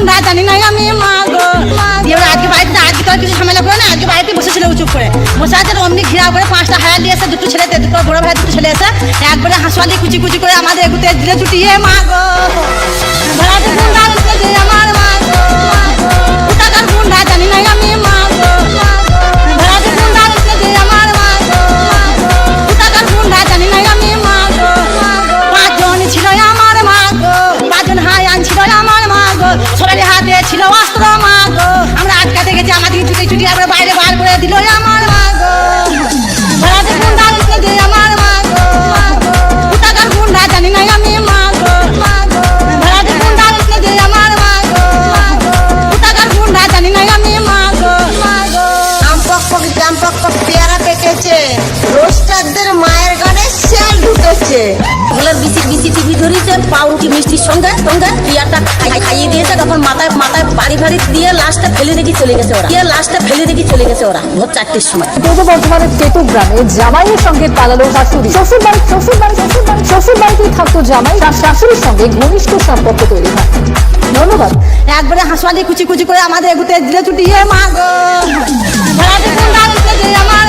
গুন্ডা জানি না আমি মা গো। এবার আজকে বাড়িতে আজকে তো আর কিছু ঝামেলা করে না, আজকে বাড়িতে বসেছিল চুপ করে বসে আছে। অমনি ঘিরা করে 5টা হায়ার নিয়ে এসে, দুটো ছেলে, দুটো বড় ভাই, দুটো ছেলে এসে একবারে হাঁসুয়ালি কুচি কুচি করে আমাদের এগুতে দিলে চুটিয়ে মা গো। ভাড়াতে গুন্ডা উঠে যে আমার মা গো, কোথাকার গুন্ডা জানি না আমি মা গো। ভাড়াতে গুন্ডা উঠে যে আমার মা গো, কোথাকার গুন্ডা জানি না আমি মা গো। 5 জন ছিল আমার মা গো, 5 জন হায়ান ছিল আমার মা গো, সবার হাতে ছিল অস্ত্র মা গো। আমরা আটকাতে গেছি, আমাদের ছুটি ছুটি আমরা বাইরে বার করে দিল আমার মা গো। ভাড়াতে গুন্ডা উঠে যে আমার মা গো, কোথাকার গুন্ডা জানি না আমি মা গো। ভাড়াতে গুন্ডা উঠে যে আমার মা গো, কোথাকার গুন্ডা জানি না আমি মা গো। জাম পক পেয়ারা পেকেছে, রোস্টারদের মায়ের গানে শেল ঢুকেছে। ওগুলোর বিসি বিসি টিভি ধরেছে, পাউরুটি মিষ্টির সঙ্গে সঙ্গে পিয়ারটা খাইয়ে দিয়েছে। তখন মাথায় মাথায় বাড়ি বাড়ি দিয়ে লাস্টে ফেলে রেখে চলে গেছে ওরা, ওরা ভোর 4টের সময়। পূর্ব বর্ধমানের তেতু গ্রামে জামাইয়ের সঙ্গে পালালো শাশুড়ি। শ্বশুর বাড়িতেই থাকতো জামাই, তার শাশুড়ির সঙ্গে ঘনিষ্ঠ সম্পর্ক তৈরি হয়। ধন্যবাদ। একবারে হাঁসুয়ালি কুচি কুচি করে আমাদের এগুতে দিলে চুটিয়ে মা গো। ভাড়াতে গুন্ডা উঠে যে আমার